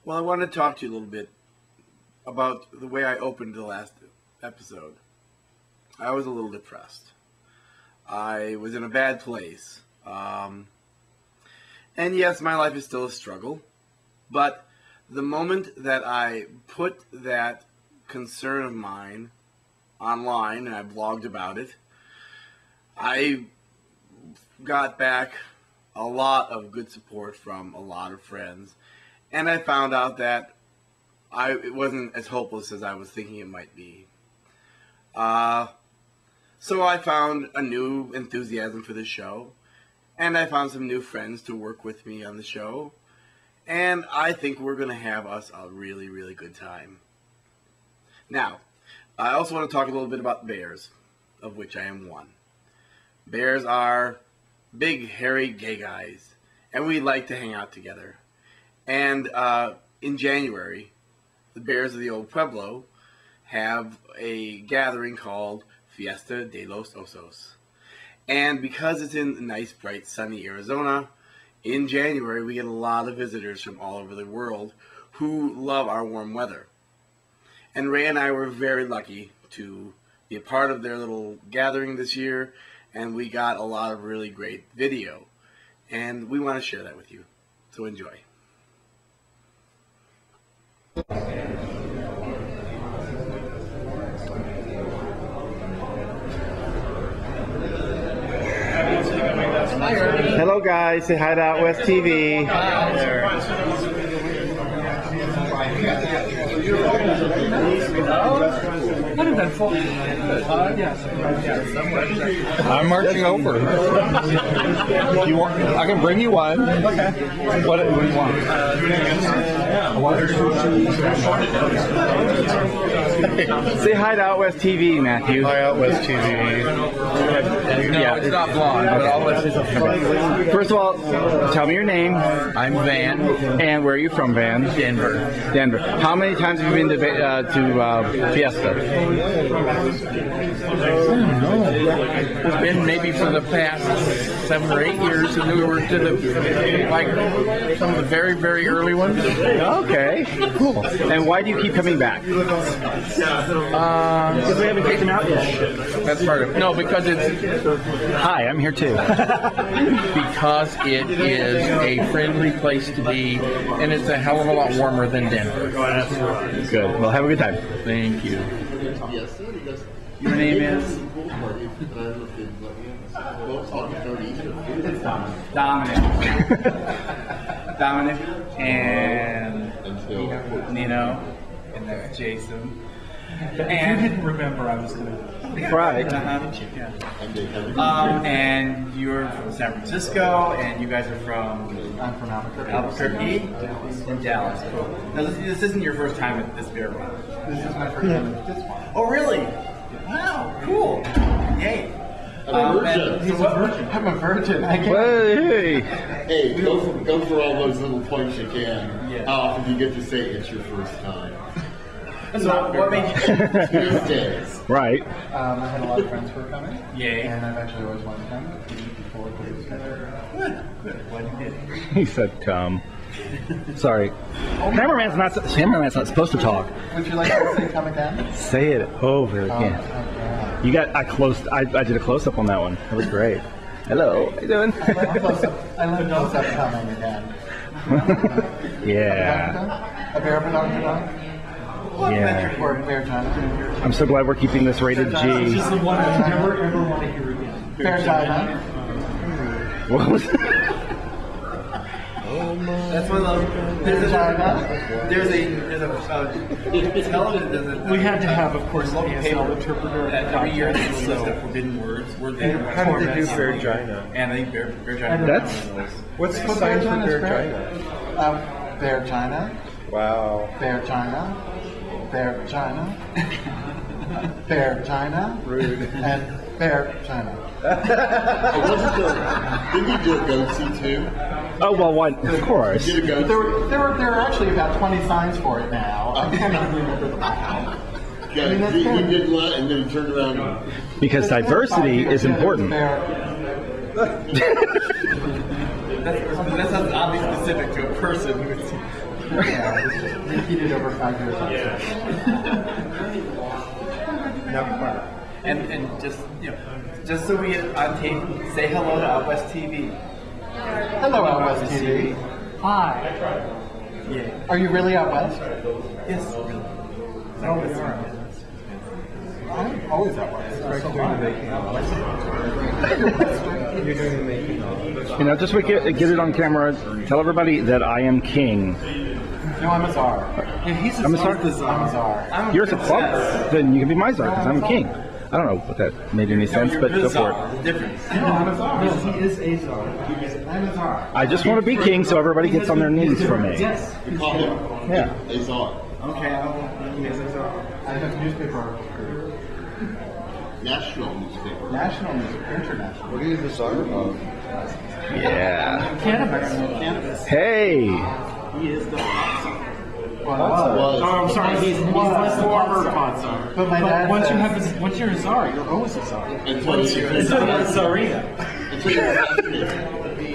Well, I want to talk to you a little bit about the way I opened the last episode. I was a little depressed. I was in a bad place. And yes, my life is still a struggle. But the moment that I put that concern of mine online and I blogged about it, I got back a lot of good support from a lot of friends. And I found out that it wasn't as hopeless as I was thinking it might be. So I found a new enthusiasm for this show, and I found some new friends to work with me on the show, and I think we're going to have us a really, really good time. Now, I also want to talk a little bit about bears, of which I am one. Bears are big, hairy, gay guys, and we like to hang out together. And in January, the Bears of the Old Pueblo have a gathering called Fiesta de los Osos. And because it's in nice, bright, sunny Arizona, in January we get a lot of visitors from all over the world who love our warm weather. And Ray and I were very lucky to be a part of their little gathering this year, and we got a lot of really great video. And we want to share that with you. So enjoy. Hello guys, say hi to OUTWEST TV. I'm marching over. You want? I can bring you one. Okay. What do you want? Say hi to OUTWEST TV, Matthew. Hi, OUTWEST TV. No, it's not blonde, but I'll let you. First of all, tell me your name. I'm Van. And where are you from, Van? Denver. Denver. How many times have you been to Fiesta? I don't know. It's been maybe for the past 7 or 8 years, and we were to the some of the very, very early ones. Okay, cool. And why do you keep coming back? Because we haven't taken out yet. That's part of it. No, because it's... Hi, I'm here too. Because it is a friendly place to be, and it's a hell of a lot warmer than Denver. Good. Well, have a good time. Thank you. Your name is? Dominic. Dominic and Nino and that's Jason. And you didn't remember, I was going to. Right. And you're from San Francisco, and you guys are from? I'm from Albuquerque. Albuquerque and Dallas. Cool. Now this isn't your first time at this beer run. This is my first time at this one. Oh really? Wow. Cool. Yay. He's a virgin. I'm a virgin. I can't. Hey, go for all those little points you can. Yeah. How often do you get to say it's your first time? So what made you Tuesdays. Right. I had a lot of friends who were coming. Yay. And I've actually always wanted to come before we Good. Glad you did. He said, "Come." Sorry. Cameraman's not supposed to talk. Would you like to say come again? Say it over again. Okay. You got I did a close up on that one. That was great. Hello. How you doing? I love close up coming again. Yeah. A bear belonging dog? Yeah. Or a bear China? I'm so glad we're keeping this rated G. This is the one I never ever want to hear again. Bear China. What was that? That's one of those. There's a television. We had to have, of course, the paper interpreter. Every year they list the forbidden words. How did they do Bear China? And I think Bear China. That's What's the sign for Bear China? Bear China. Wow. Bear China. Bear China. Bear China. Rude. And Bear China. Didn't you do a goatee too? oh well, one of course. Did a goatee? There are actually about 20 signs for it now. I cannot remember them all. Yeah, that's he good. did one and then turned around. Because diversity is important. That sounds oddly specific to a person. Yeah, it's just repeated over 5 years. And just just so we get on tape, say hello to OUTWEST TV. Hello, OUTWEST TV. Hi. Yeah. Are you really out west? Yes. I'm always out west. You know, just get it on camera. Tell everybody that I am king. No, I'm a czar. Yeah, he's I'm a czar? I'm a czar. You're a plump? Then you can be my czar because I'm king. I don't know if that made any sense, but go for it. The difference. No, I'm a czar. No, he is a czar. I'm a czar. I just want to be king so everybody gets on their knees for me. Yes. We call him Yeah. a czar. Okay, I have newspaper articles. National newspaper. National newspaper. International. What is the czar of? Yeah. cannabis. Hey. He is the pot czar. Well, Was. I'm sorry, he's the former pot czar. but my dad Once says, once you're a czar, you're always a czar. Until you're Czarina.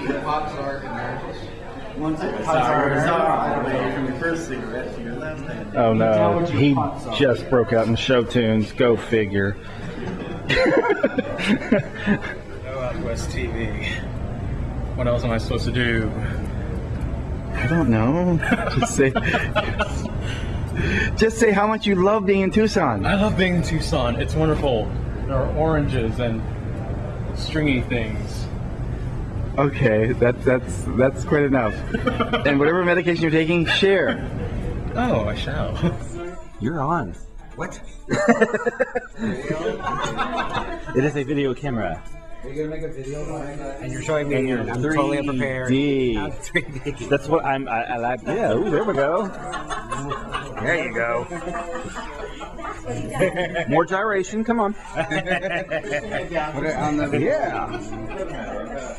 the pot czar emeritus. Once you're a czar, from your first cigarette to your last hand. Oh no. He just broke out in show tunes. Go figure. OUTWEST TV. What else am I supposed to do? I don't know. Just say how much you love being in Tucson. I love being in Tucson. It's wonderful. There are oranges and stringy things. Okay, that's quite enough. And whatever medication you're taking, share. Oh, I shall. You're on. What? It is a video camera. Are you gonna make a video about it? And you're showing me, and I'm totally unprepared. 3D. That's what I like. Yeah, ooh, there we go. There you go. More gyration, come on. Put it on the video. Yeah.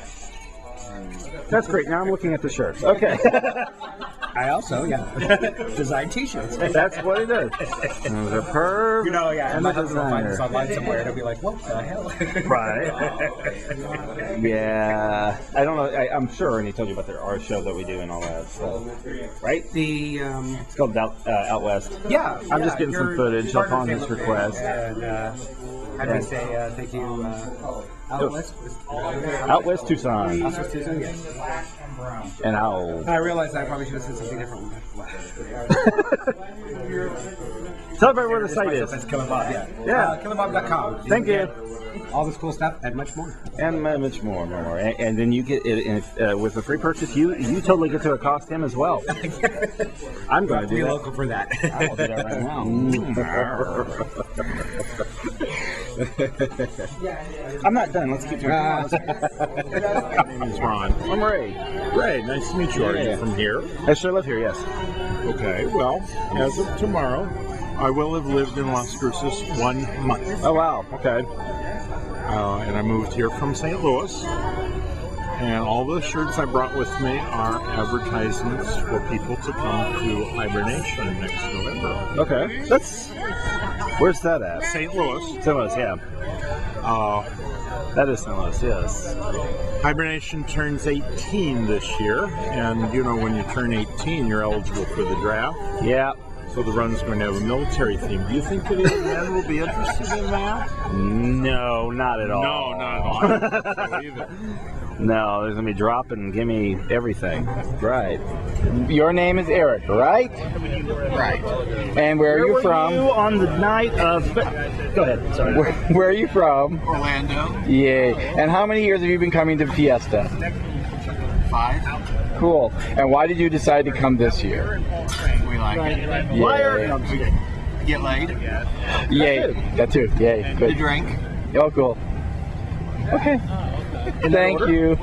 That's great. Now I'm looking at the shirts. Okay. I also, design t-shirts. That's what it is. Those are perfect. You know, and my the husband will find this designer. online somewhere and he'll be like, what the hell? Right. Yeah. I don't know. I'm sure, and he told you about our show that we do and all that stuff. Right? The, It's called OUTWEST. yeah. I'm just getting some your footage partner upon his came up with request. it, And, how do I say thank you, OUTWEST? OUTWEST Tucson. OUTWEST Tucson, yes. And I'll I realized I probably should have said something different. tell everybody where the site is. That's Killer Bob, yeah. Yeah. KillerBob.com. Thank you. All this cool stuff and much more. And much more. And then you get it with a free purchase. You totally get to accost him as well. I'm going to do Be that. local for that. I will do that right now. I'm not done. Let's keep moving. My name is Ron. I'm Ray. Ray, nice to meet you. Are you from here? I sure live here, yes. Okay, well, as of tomorrow, I will have lived in Las Cruces 1 month. Oh, wow. Okay. And I moved here from St. Louis. And all the shirts I brought with me are advertisements for people to come to Hibernation next November. Okay. Where's that at? St. Louis. St. Louis, yeah. That is St. Louis, yes. Hibernation turns 18 this year. And, you know, when you turn 18, you're eligible for the draft. Yeah. So the run's going to have a military theme. Do you think that any men will be interested in that? No, not at all. No, not at all. I don't think so either. No, there's going to be dropping, give me everything. Right. Your name is Eric, right? Right. And where are you from? You on the night of... Go ahead. Sorry. Where are you from? Orlando. Yay. And how many years have you been coming to Fiesta? 5. Cool. And why did you decide to come this year? We like it. Yay. Get laid. Yay. That too. Yay. To Good. drink. Oh, cool. Okay. Thank you.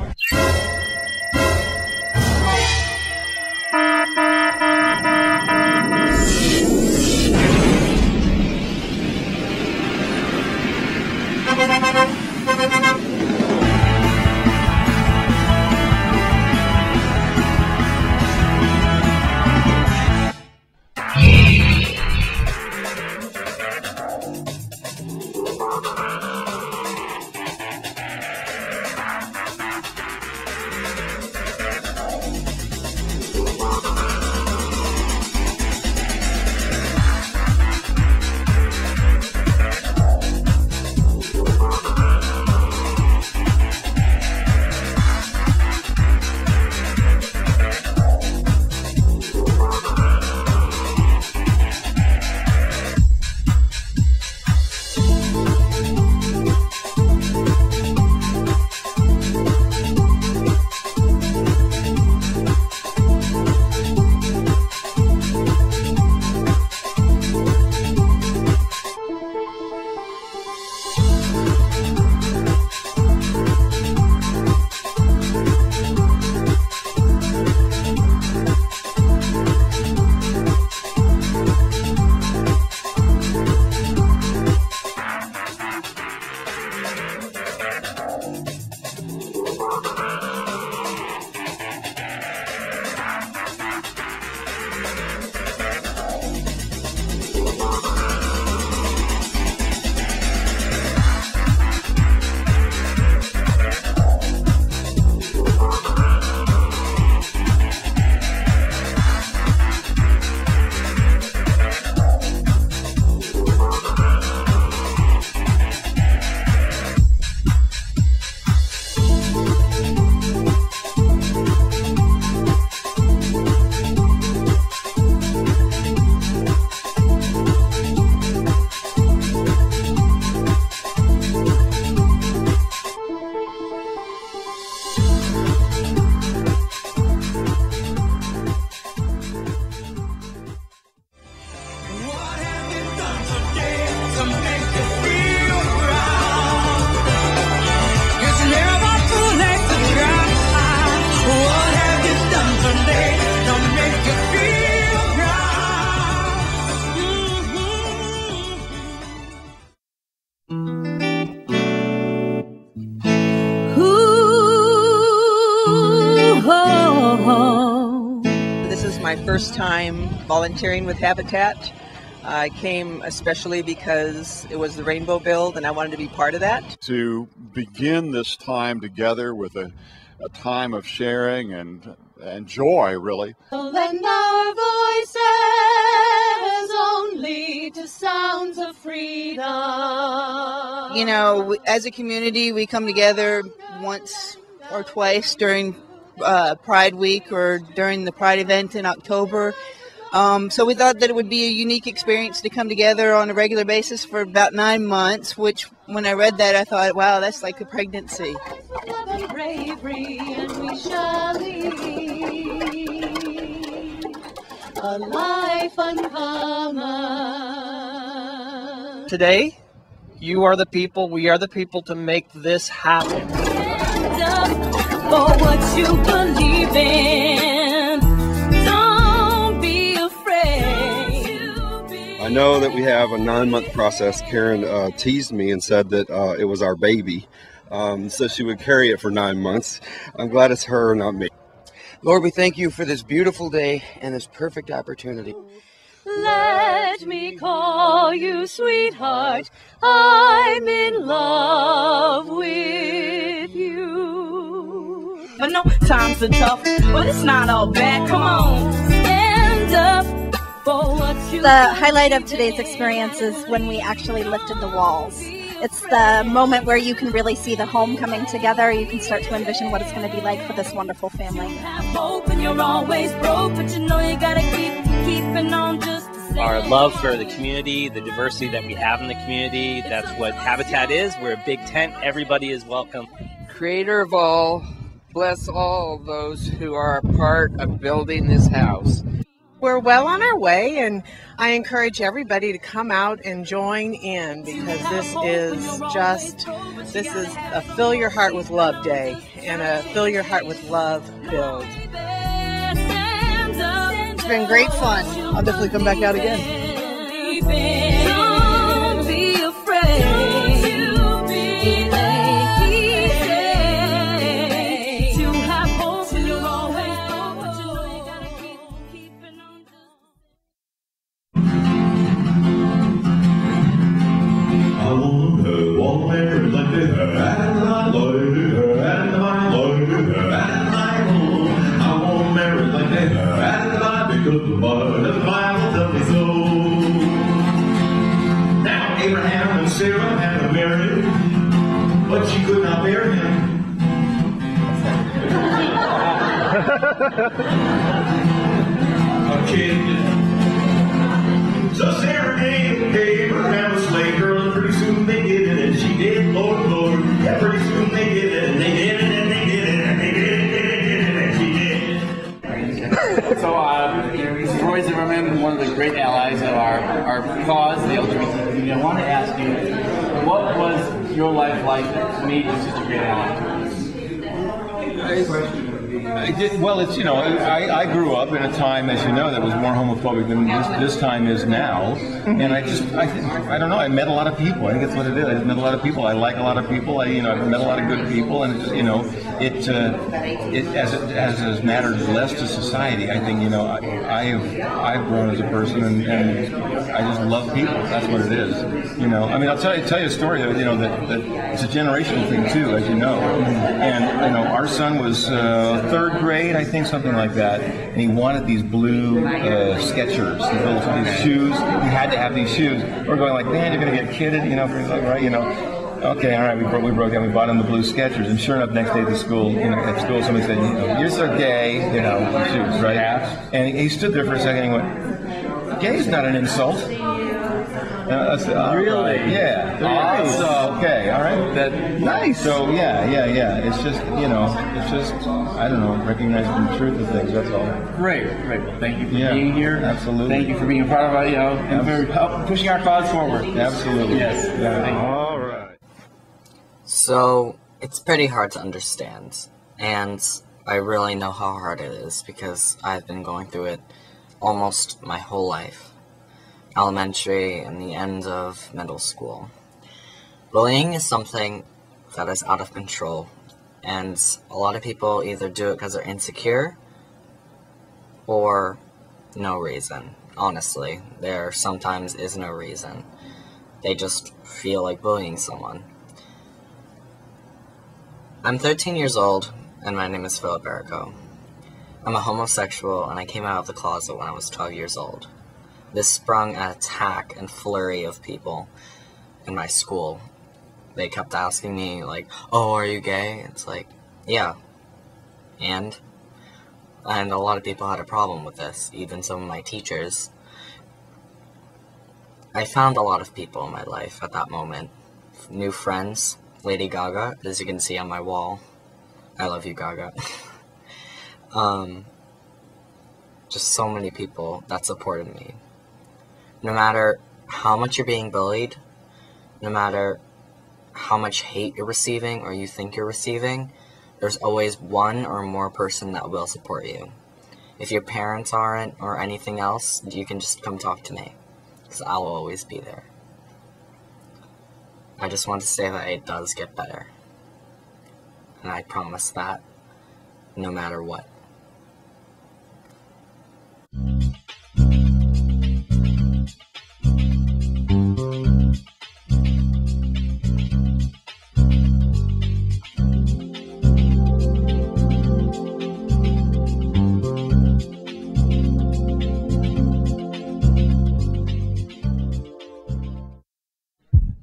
my first time volunteering with Habitat. I came especially because it was the Rainbow Build and I wanted to be part of that. To begin this time together with a time of sharing and joy, really. Lend our voices only to sounds of freedom. You know, as a community, we come together once or twice during Pride Week or during the Pride event in October. So we thought that it would be a unique experience to come together on a regular basis for about 9 months, which when I read that, I thought, wow, that's like a pregnancy. Bravery, and we shall lead a life uncommon. Today, you are the people, we are the people to make this happen. Stand up for what you believe in. Don't be afraid. I know that we have a 9-month process. Karen teased me and said that it was our baby. So she would carry it for 9 months. I'm glad it's her, not me. Lord, we thank you for this beautiful day and this perfect opportunity. Let me call you sweetheart. I'm in love with you. But no, times are tough, but it's not all bad. Come on, stand up for what you The highlight of today's experience is when we actually lifted the walls. It's the moment where you can really see the home coming together. You can start to envision what it's going to be like for this wonderful family. Hope and you're always broke, but you know you gotta keeping on just the same. Our love for the community, the diversity that we have in the community, that's what Habitat is. We're a big tent. Everybody is welcome. Creator of all, bless all those who are a part of building this house. We're well on our way, and I encourage everybody to come out and join in, because this is a Fill Your Heart with Love Day and a Fill Your Heart with Love build. It's been great fun. I'll definitely come back out again. Don't be afraid. Now Abraham and Sarah had to marry, but she could not bear him. A kid. So Sarah gave Abraham a slave girl, and pretty soon they did it, and she did, Lord, Lord. Yeah, pretty soon they did it, and they did it, and they did it, and they did it, and she did. So, Roy Zimmerman, one of the great allies of our cause, the LGBTQ, I want to ask you, what was your life like to meet such a great ally? Well, it's, you know, I grew up in a time, as you know, that was more homophobic than this time is now, and I don't know, I met a lot of people. I think that's what it is. I met a lot of people. I like a lot of people. I've met a lot of good people, and it's, you know, as has mattered less to society. I think, you know, I've grown as a person, and I just love people. That's what it is. You know, I mean, I'll tell you a story. You know, that it's a generational thing too, as you know. And you know, our son was 3rd grade, I think, something like that, and he wanted these blue Skechers, these shoes. He had to have these shoes. We're going like, man, you're gonna get kidded, you know? Like, right, you know. Okay, all right, we broke down. We bought him the blue Skechers, and sure enough, next day at school, somebody said, you know, you're so gay, you know, the shoes, right? And he stood there for a second, and he went, gay is not an insult. Really? Yeah. Nice. Okay, all right. Nice. So, yeah. It's just, you know, I don't know, recognizing the truth of things, that's all. Great. Well, thank you for being here. Absolutely. Thank you for being a part of, and for pushing our cause forward. Absolutely. Yes. All right. So, it's pretty hard to understand, and I really know how hard it is because I've been going through it almost my whole life. Elementary and the end of middle school. Bullying is something that is out of control, and a lot of people either do it because they're insecure or no reason. Honestly, there sometimes is no reason. They just feel like bullying someone. I'm 13 years old, and my name is Philip Erico. I'm a homosexual, and I came out of the closet when I was 12 years old. This sprung an attack and flurry of people in my school. They kept asking me, like, oh, are you gay? It's like, yeah. And a lot of people had a problem with this, even some of my teachers. I found a lot of people in my life at that moment. New friends, Lady Gaga, as you can see on my wall. I love you, Gaga. Just so many people that supported me. No matter how much you're being bullied, no matter how much hate you're receiving or you think you're receiving, there's always one or more person that will support you. If your parents aren't or anything else, you can just come talk to me, because I'll always be there. I just want to say that it does get better. And I promise that, no matter what.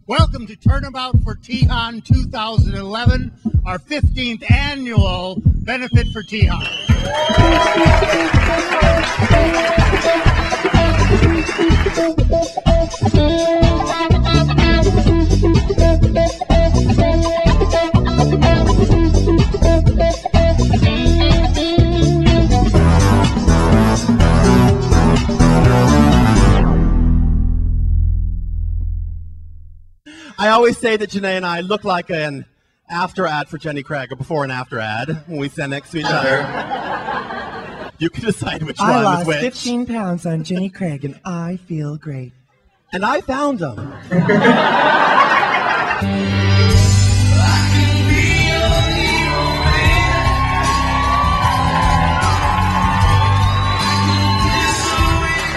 Welcome to Turnabout for Tejon 2011, our 15th annual benefit for Tejon. I always say that Janae and I look like an after ad for Jenny Craig, a before and after ad, when we stand next to each other. You can decide which one I is lost which. 15 pounds on Jenny Craig, and I feel great. And I found them.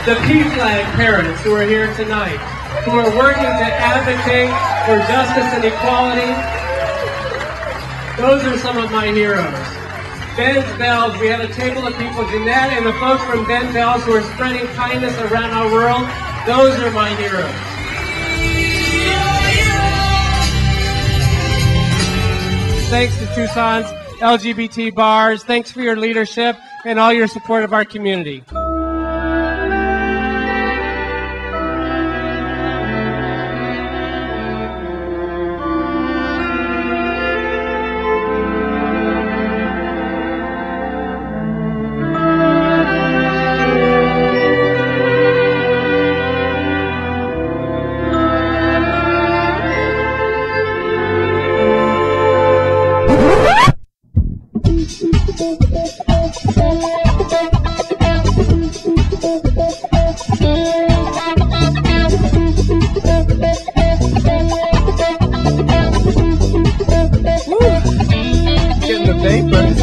The P-Flag parents who are here tonight, who are working to advocate for justice and equality. Those are some of my heroes. Ben's Bells, we have a table of people, Jeanette and the folks from Ben Bells who are spreading kindness around our world. Those are my heroes. Thanks to Tucson's LGBT bars. Thanks for your leadership and all your support of our community. Getting the papers.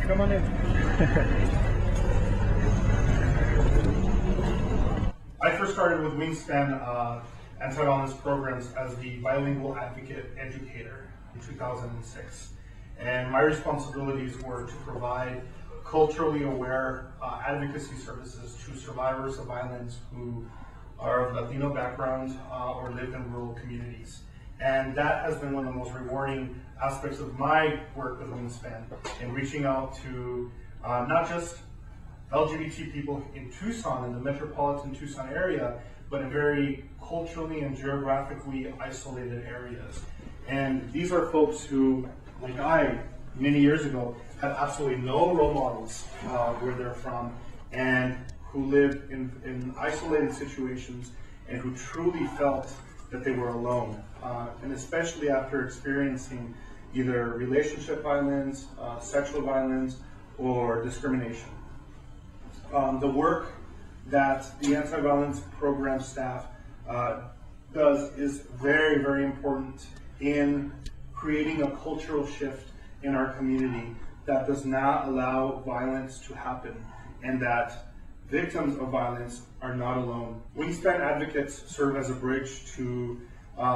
Come on in. I first started with Wingspan anti-violence programs as the bilingual advocate educator in 2006. And my responsibilities were to provide culturally aware advocacy services to survivors of violence who are of Latino background or live in rural communities. And that has been one of the most rewarding aspects of my work with Wingspan in reaching out to not just LGBT people in Tucson, in the metropolitan Tucson area, but in very culturally and geographically isolated areas. And these are folks who like I, many years ago, had absolutely no role models where they're from, and who lived in isolated situations, and who truly felt that they were alone, and especially after experiencing either relationship violence, sexual violence, or discrimination. The work that the anti-violence program staff does is very, very important in creating a cultural shift in our community that does not allow violence to happen, and that victims of violence are not alone. Wingspan advocates serve as a bridge to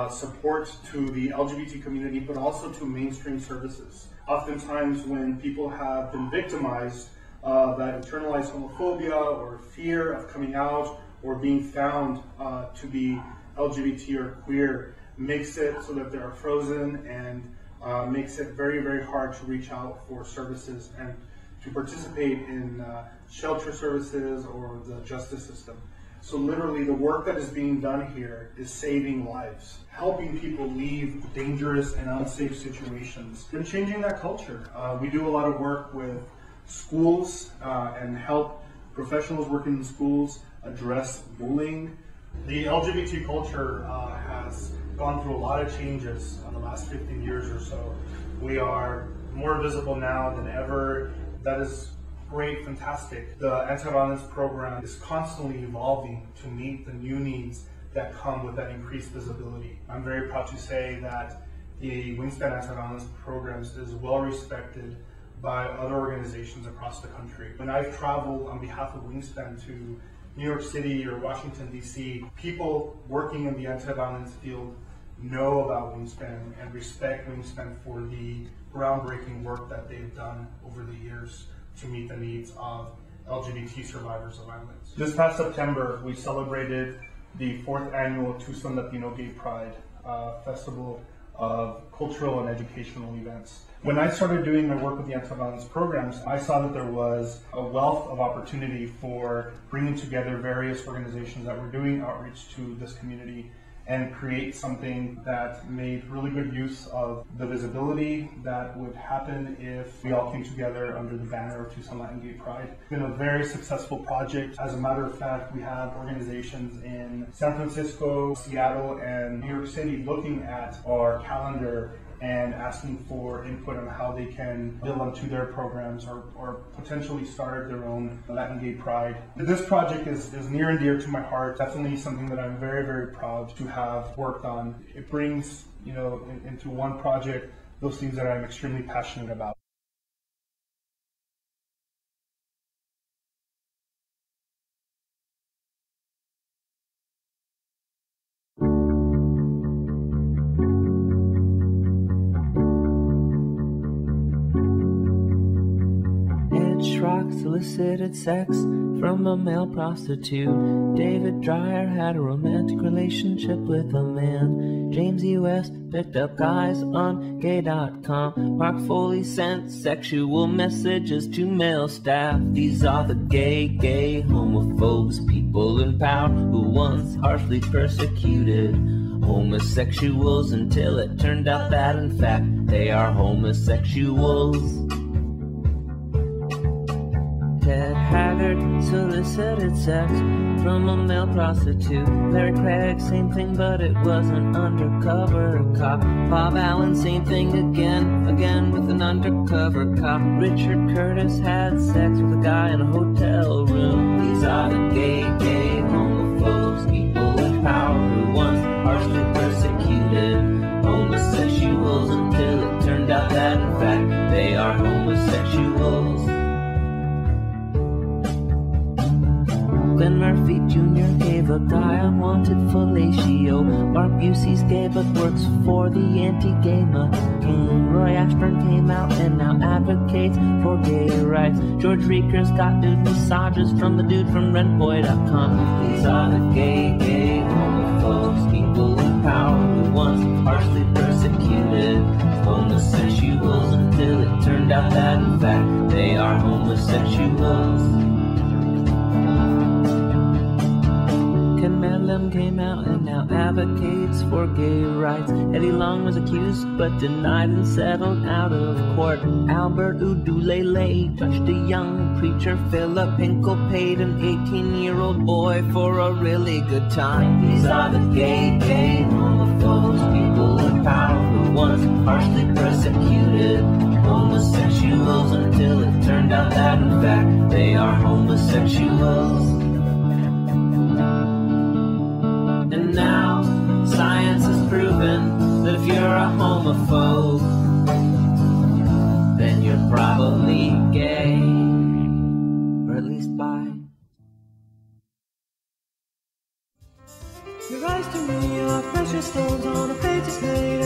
support to the LGBT community, but also to mainstream services. Oftentimes when people have been victimized, that internalized homophobia or fear of coming out or being found to be LGBT or queer makes it so that they are frozen, and makes it very, very hard to reach out for services and to participate in shelter services or the justice system. So literally the work that is being done here is saving lives, helping people leave dangerous and unsafe situations, and changing that culture. We do a lot of work with schools and help professionals working in schools address bullying. The LGBT culture has gone through a lot of changes in the last 15 years or so. We are more visible now than ever. That is great, fantastic. The anti-violence program is constantly evolving to meet the new needs that come with that increased visibility. I'm very proud to say that the Wingspan anti-violence programs is well respected by other organizations across the country. When I've traveled on behalf of Wingspan to New York City or Washington, D.C., people working in the anti-violence field know about Wingspan and respect Wingspan for the groundbreaking work that they've done over the years to meet the needs of LGBT survivors of violence. This past September, we celebrated the 4th annual Tucson Latino Gay Pride Festival of cultural and educational events. When I started doing my work with the anti-violence programs, I saw that there was a wealth of opportunity for bringing together various organizations that were doing outreach to this community and create something that made really good use of the visibility that would happen if we all came together under the banner of Tucson Latin Gay Pride. It's been a very successful project. As a matter of fact, we have organizations in San Francisco, Seattle, and New York City looking at our calendar and asking for input on how they can build onto their programs or potentially start their own Latin Gay Pride. This project is near and dear to my heart. Definitely something that I'm very, very proud to have worked on. It brings, into one project those things that I'm extremely passionate about. Solicited sex from a male prostitute. David Dreyer had a romantic relationship with a man. James E. West picked up guys on gay.com. Mark Foley sent sexual messages to male staff. These are the gay homophobes, people in power who once harshly persecuted homosexuals until it turned out that in fact they are homosexuals. Ted Haggard solicited sex from a male prostitute. Larry Craig, same thing, but it was an undercover cop. Bob Allen, same thing again with an undercover cop. Richard Curtis had sex with a guy in a hotel room. These are the gay homophobes, people in power who once harshly persecuted homosexuals until it turned out that in fact they are homosexuals. Glenn Murphy Jr. gave a guy unwanted fellatio. Mark Busey's gay but works for the anti-gay McCain. Roy Ashburn came out and now advocates for gay rights. George Reekers got nude massages from the dude from Rentboy.com. These are the gay homophobes, people in power who once harshly persecuted homosexuals until it turned out that in fact they are homosexuals. and Madeleine came out and now advocates for gay rights. Eddie Long was accused but denied and settled out of court. Albert Udulele touched a young preacher. Philip Hinkle paid an 18-year-old boy for a really good time. These are the gay homophobes, people in power who once harshly persecuted homosexuals until it turned out that in fact they are homosexuals. And now science has proven that if you're a homophobe, then you're probably gay, or at least bi. Your eyes to me are precious stones on a page is made